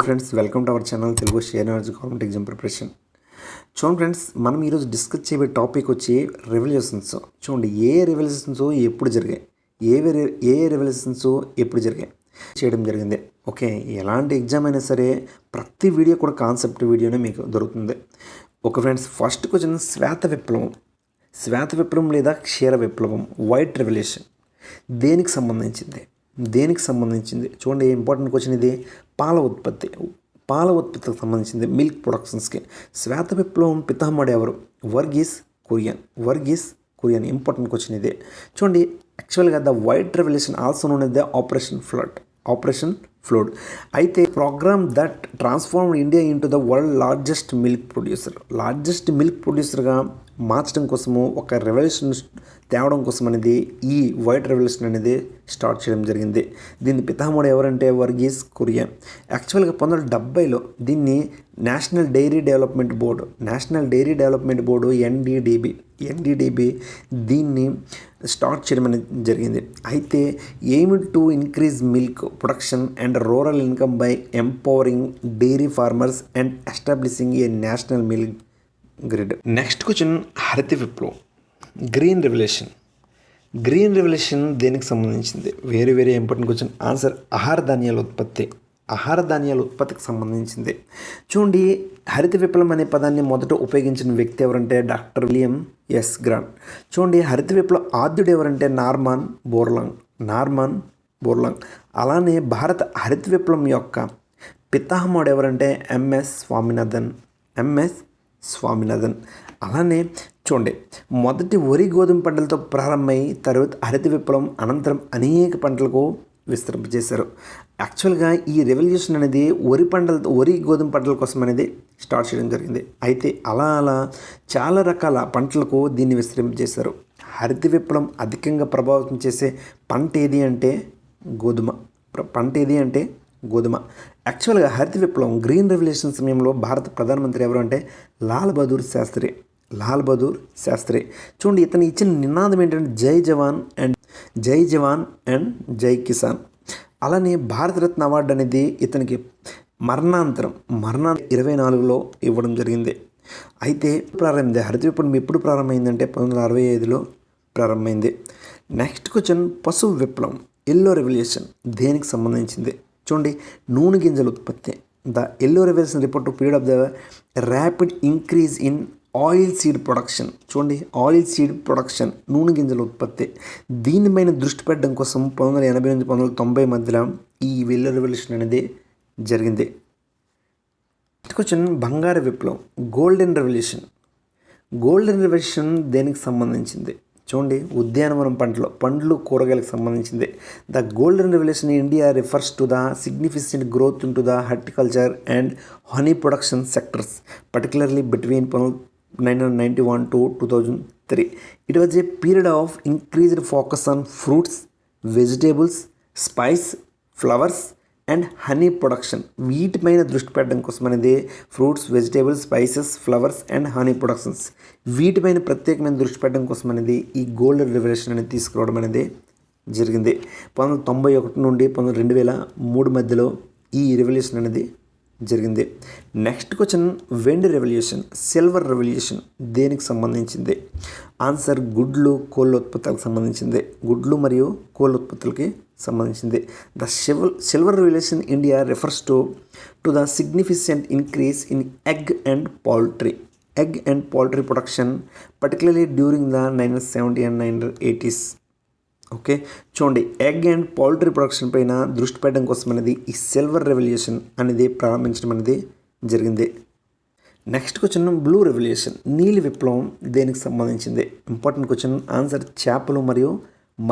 Friends, welcome to our channel Telugu share knowledge government exam preparation. చూడండి friends, మనం ఈరోజు discuss చేయబోయే టాపిక్ వచ్చి రెవల్యూషన్స్. చూడండి, ఏ రెవల్యూషన్స్ ఎప్పుడు జరిగాయి, ఏ రెవల్యూషన్స్ ఎప్పుడు జరిగాయి చేయడం జరిగింది. ఓకే, ఎలాంటి ఎగ్జామ్ అయినా సరే ప్రతి వీడియో కూడా కాన్సెప్ట్ వీడియోనే మీకు దొరుకుతుంది. ఓకే ఫ్రెండ్స్, ఫస్ట్ క్వశ్చన్ శ్వేత విప్లవం లేదా క్షీర విప్లవం, వైట్ రెవల్యూషన్ దేనికి సంబంధించింది చూడండి, ఇంపార్టెంట్ క్వశ్చన్ ఇది. పాల ఉత్పత్తికి సంబంధించింది, మిల్క్ ప్రొడక్షన్స్కి. శ్వేత విప్లవం పితామహుడు ఎవరు? వర్గీస్ కురియన్. ఇంపార్టెంట్ క్వశ్చన్ ఇది. చూడండి, యాక్చువల్గా the white revolution also known as the operation flood అయితే program that transformed India into the world largest milk ప్రొడ్యూసర్గా మార్చడం కోసము, ఒక రెవల్యూషన్ తేవడం కోసం అనేది ఈ వైట్ రెవల్యూషన్ అనేది స్టార్ట్ చేయడం జరిగింది. దీని పితామహుడు ఎవరంటే వర్గీస్ కురియన్. యాక్చువల్గా 1970లో దీన్ని national dairy development board NDDB దీన్ని స్టార్ట్ చేయడం అనేది జరిగింది. అయితే aim to increase milk production and rural income by empowering dairy farmers and establishing a national milk grid. Next question హరిత విప్లవం, గ్రీన్ రెవల్యూషన్ దేనికి సంబంధించింది? Very important question. ఆన్సర్ ఆహార ధాన్యాల ఉత్పత్తికి సంబంధించింది. చూడండి, హరిత విప్లవం అనే పదాన్ని మొదట ఉపయోగించిన వ్యక్తి ఎవరంటే డాక్టర్ విలియం ఎస్ గ్రాంట్. చూడండి, హరిత విప్లవ ఆద్యుడు ఎవరంటే నార్మన్ బోర్లాంగ్. అలానే భారత హరిత విప్లవం యొక్క పితామహుడు ఎవరంటే ఎంఎస్ స్వామినాథన్. అలానే చూడండి, మొదటి వరి గోధుమ పంటలతో ప్రారంభమై తర్వాత హరిత విప్లవం అనంతరం అనేక పంటలకు విస్తరింపజేశారు. యాక్చువల్గా ఈ రెవల్యూషన్ అనేది వరి గోధుమ పంటల కోసం అనేది స్టార్ట్ చేయడం జరిగింది. అయితే అలా చాలా రకాల పంటలకు దీన్ని విస్తరింపజేశారు. హరిత విప్లవం అధికంగా ప్రభావితం చేసే పంట ఏది అంటే గోధుమ. యాక్చువల్గా హరిత విప్లవం గ్రీన్ రెవల్యూషన్ సమయంలో భారత ప్రధానమంత్రి ఎవరు అంటే లాల్ బహదూర్ శాస్త్రి. చూడండి, ఇతను ఇచ్చిన నినాదం ఏంటంటే జై జవాన్ అండ్ జై కిసాన్. అలానే భారతరత్న అవార్డు అనేది ఇతనికి మరణాంతరం 2024లో ఇవ్వడం జరిగింది. అయితే ప్రారంభమైంది హరిత విప్లవం ఎప్పుడు ప్రారంభమైందంటే 1965లో ప్రారంభమైంది. నెక్స్ట్ క్వశ్చన్ పశువు విప్లవం, ఎల్లో రెవల్యూషన్ దేనికి సంబంధించింది? చూడండి, నూనె గింజల ఉత్పత్తి. The yellow revolution report to period of the rapid increase in oil seed production. చూడండి, నూనె గింజల ఉత్పత్తి, దీనిపైన దృష్టి పెట్టడం కోసం 1980 నుంచి 1990 మధ్యలో ఈ ఎల్లో రెవల్యూషన్ అనేది జరిగింది. క్వశ్చన్ బంగారు విప్లవం, గోల్డెన్ రెవల్యూషన్ దేనికి సంబంధించింది? చూడండి, ఉద్యానవనం పండ్లు కూరగాయలకు సంబంధించింది. The golden revolution in India refers to the significant growth in to the horticulture and honey production sectors, particularly between 1991 to 2003. It was a period of increased focus on fruits, vegetables, spice, flowers and honey production. వీటిపైన దృష్టి పెట్టడం కోసం అనేది fruits, vegetables, spices, flowers and honey productions వీటిపైన ప్రత్యేకమైన దృష్టి పెట్టడం కోసం అనేది ఈ గోల్డెన్ రెవల్యూషన్ అనేది తీసుకురావడం అనేది జరిగింది. 1991 నుండి 2003 మధ్యలో ఈ రెవల్యూషన్ అనేది జరిగింది. నెక్స్ట్ క్వశ్చన్ వెండి రెవల్యూషన్, సిల్వర్ రెవల్యూషన్ దేనికి సంబంధించింది? ఆన్సర్ గుడ్లు మరియు కోళ్ళ ఉత్పత్తులకి సంబంధించింది. The silver revolution India refers to the significant increase in egg and poultry production, particularly during the 1970 and 1980s. Okay, చూడండి, ఎగ్ అండ్ పౌల్ట్రీ ప్రొడక్షన్ పైన దృష్టి పెట్టడం కోసం అనేది ఈ సిల్వర్ రెవల్యూషన్ అనేది ప్రారంభించడం అనేది జరిగింది. నెక్స్ట్ క్వశ్చన్ బ్లూ రెవల్యూషన్, నీలి విప్లవం దేనికి సంబంధించింది? Important question. ఆన్సర్ చేపలు మరియు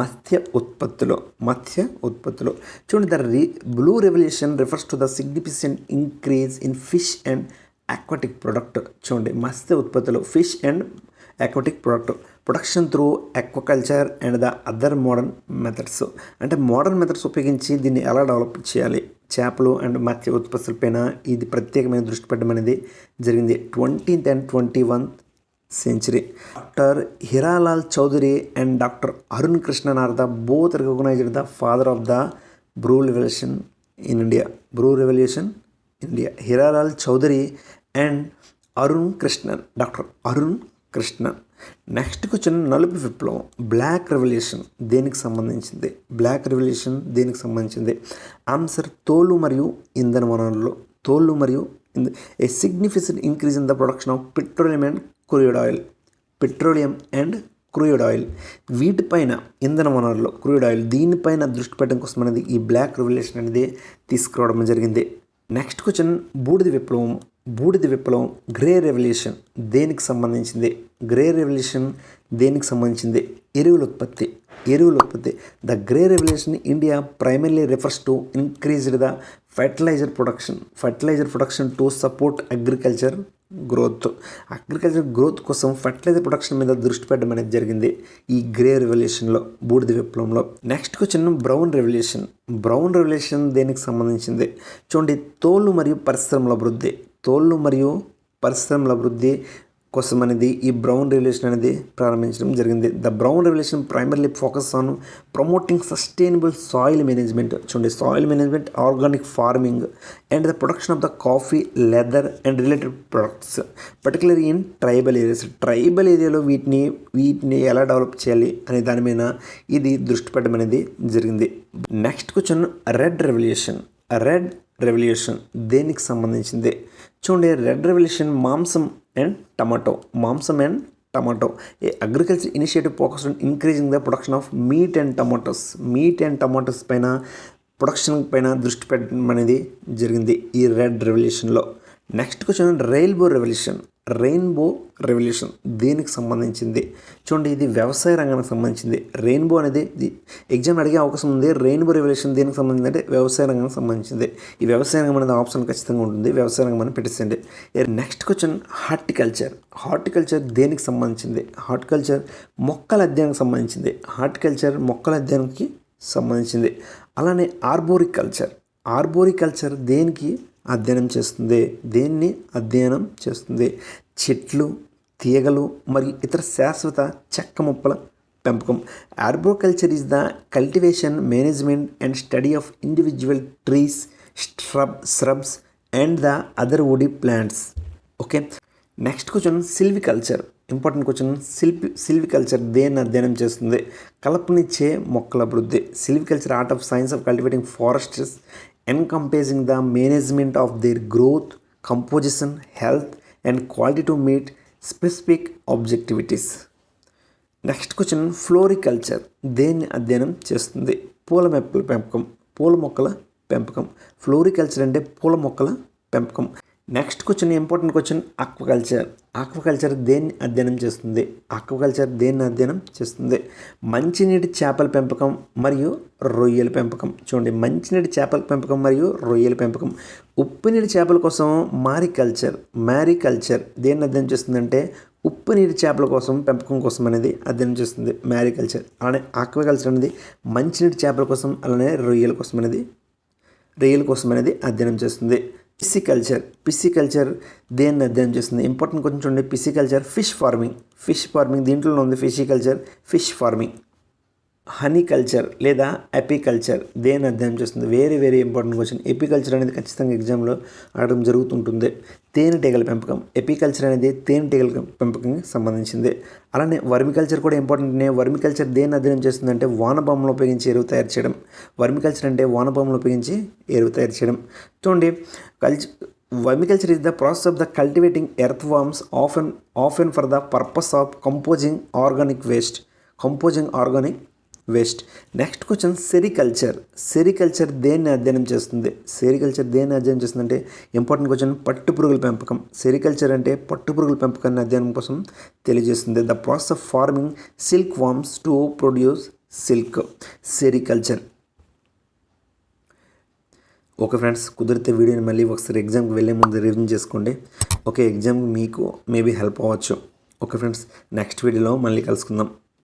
మత్స్య ఉత్పత్తులు. చూడండి, the blue revolution refers to the significant increase in fish and aquatic product. చూడండి, మత్స్య ఉత్పత్తులు, fish and aquatic production through aquaculture and the other modern methods. అంటే మోడర్న్ మెథడ్స్ ఉపయోగించి దీన్ని ఎలా డెవలప్ చేయాలి, చేపలు అండ్ మత్స్య ఉత్పత్తులపైన ఇది ప్రత్యేకమైన దృష్టి పెట్టడం అనేది జరిగింది 20th and 21st century. Doctor Hiralal Chaudhary and doctor Arun Krishnan are the both recognized the father of the blue revolution in India. India. Hiralal Chaudhary and Arun Krishnan, doctor Arun Krishnan. Next question నలుపు విప్లవం, బ్లాక్ రెవల్యూషన్ దేనికి సంబంధించింది? బ్లాక్ రెవల్యూషన్ దేనికి సంబంధించింది? ఆన్సర్ తోలు మరియు ఇంధన వనరులు. తోలు మరియు a significant increase in the production of petroleum and crude oil. Petroleum and crude oil వీటిపైన, ఇంధన వనరులు క్రూడ్ ఆయిల్, దీనిపైన దృష్టి పెట్టడం కోసం అనేది ఈ బ్లాక్ రెవల్యూషన్ అనేది తీసుకురావడం జరిగింది. నెక్స్ట్ క్వశ్చన్ బూడిద విప్లవం. బూడిద విప్లవం గ్రే రెవల్యూషన్ దేనికి సంబంధించింది? గ్రే రెవల్యూషన్ దేనికి సంబంధించింది? ఎరువుల ఉత్పత్తి. ఎరువుల ఉత్పత్తి. The grey revolution India primarily refers to increased the fertiliser production to support agriculture growth. Agriculture growth కోసం ఫర్టిలైజర్ ప్రొడక్షన్ మీద దృష్టి పెట్టడం అనేది జరిగింది ఈ గ్రే రెవల్యూషన్లో, బూడిద విప్లవంలో. Next question brown revolution. Brown revolution దేనికి సంబంధించింది? చూడండి, తోలు మరియు పరిశ్రమల అభివృద్ధి. తోళ్ళు మరియు పరిశ్రమల అభివృద్ధి కోసం అనేది ఈ బ్రౌన్ రెవల్యూషన్ అనేది ప్రారంభించడం జరిగింది. The brown revolution primarily focus on promoting sustainable soil management. చూడండి, soil management, organic farming and the production of the coffee, leather and related products, particularly in tribal areas. Tribal ఏరియాలో వీటిని ఎలా develop చేయాలి అనే దాని మీద ఇది దృష్టి పెట్టడం అనేది జరిగింది. Next question red revolution. Red revolution దేనికి సంబంధించింది? చూడండి, రెడ్ రెవల్యూషన్ మాంసం అండ్ టమాటో. మాంసం and tomato. A agriculture initiative focus on increasing the production of meat and tomatoes. Meat and tomatoes పైన, ప్రొడక్షన్ పైన దృష్టి పెట్టడం అనేది జరిగింది ఈ రెడ్ రెవల్యూషన్లో. Next question rainbow revolution. Rainbow revolution దేనికి సంబంధించింది? చూడండి, ఇది వ్యవసాయ రంగానికి సంబంధించింది. రెయిన్బో అనేది ఎగ్జామ్ అడిగే అవకాశం ఉంది. రెయిన్బో రెవల్యూషన్ దేనికి సంబంధించి అంటే వ్యవసాయ రంగానికి సంబంధించింది. ఈ వ్యవసాయ రంగం అనేది ఆప్షన్ ఖచ్చితంగా ఉంటుంది. వ్యవసాయ రంగం అని పెట్టేసండి. Next question horticulture. హార్టికల్చర్ దేనికి సంబంధించింది? హార్టికల్చర్ మొక్కల అధ్యయనానికి సంబంధించింది. హార్టికల్చర్ మొక్కల అధ్యయనానికి సంబంధించింది. అలానే ఆర్బోరికల్చర్. ఆర్బోరికల్చర్ దేనికి అధ్యయనం చేస్తుంది? దేన్ని అధ్యయనం చేస్తుంది? చెట్లు, తీగలు మరియు ఇతర శాశ్వత చెక్క మొక్కల పెంపకం. Arboriculture is the cultivation, management and study of individual trees, shrubs and the other woody plants. Okay. Next question silviculture. Important question. Silviculture దేన్ని అధ్యయనం చేస్తుంది? కలపనిచ్చే మొక్కల అభివృద్ధి. Silviculture art of science of cultivating forests encompassing the management of their growth, composition, health and quality to meet specific objectivities. Next question floriculture దేన్ని అధ్యయనం చేస్తుంది? పూల మొక్కల పెంపకం. పూల మొక్కల పెంపకం. ఫ్లోరికల్చర్ అంటే పూల మొక్కల పెంపకం. Next question, important question, aquaculture. Aquaculture దేన్ని అధ్యయనం చేస్తుంది? ఆక్వాకల్చర్ దేన్ని అధ్యయనం చేస్తుంది? మంచినీటి చేపల పెంపకం మరియు రొయ్యల పెంపకం. చూడండి, మంచినీటి చేపల పెంపకం మరియు రొయ్యల పెంపకం. ఉప్పు నీటి చేపల కోసం మ్యారీకల్చర్ దేన్ని అధ్యయనం చేస్తుందంటే ఉప్పు నీటి చేపల కోసం పెంపకం కోసం అనేది అధ్యయనం చేస్తుంది మ్యారీకల్చర్. అలానే ఆక్వాకల్చర్ అనేది మంచినీటి చేపల కోసం, అలానే రొయ్యల కోసం అనేది అధ్యయనం చేస్తుంది. పిసికల్చర్ దేన్ని అధ్యయనం చేస్తుంది? ఇంపార్టెంట్ కొంచెం చూడండి. పిసికల్చర్ ఫిష్ ఫార్మింగ్ దీంట్లో ఉంది. ఫిషికల్చర్ ఫిష్ ఫార్మింగ్. హనీకల్చర్ లేదా ఎపికల్చర్ దేన్ని అధ్యయనం చేస్తుంది? Very important question. ఎపికల్చర్ అనేది ఖచ్చితంగా ఎగ్జామ్లో అడగడం జరుగుతుంటుంది. తేనెటీగల పెంపకం. ఎపికల్చర్ అనేది తేనెటీగల పెంపకంకి సంబంధించింది. అలానే వర్మికల్చర్ కూడా ఇంపార్టెంట్నే. వర్మికల్చర్ దేన్ని అధ్యయనం చేస్తుందంటే వానపాములు ఉపయోగించి ఎరువు తయారు చేయడం. వర్మికల్చర్ అంటే వానపాములు ఉపయోగించి ఎరువు తయారు చేయడం. చూడండి, వర్మికల్చర్ is the process of the cultivating earthworms often for the purpose of composing organic waste. Next question sericulture దేన్ని అధ్యయనం చేస్తుంది? అంటే ఇంపార్టెంట్ క్వశ్చన్, పట్టుపురుగుల పెంపకం. సెరికల్చర్ అంటే పట్టుపురుగుల పెంపకాన్ని అధ్యయనం కోసం తెలియజేస్తుంది. The process of farming silk worms to produce silk. Sericulture. Okay friends, కుదిరితే వీడియోని మళ్ళీ ఒకసారి ఎగ్జామ్కి వెళ్ళే ముందు రివిజన్ చేసుకోండి. ఓకే, ఎగ్జామ్ మీకు మేబీ హెల్ప్ అవ్వచ్చు. ఓకే ఫ్రెండ్స్, నెక్స్ట్ వీడియోలో మళ్ళీ కలుసుకుందాం.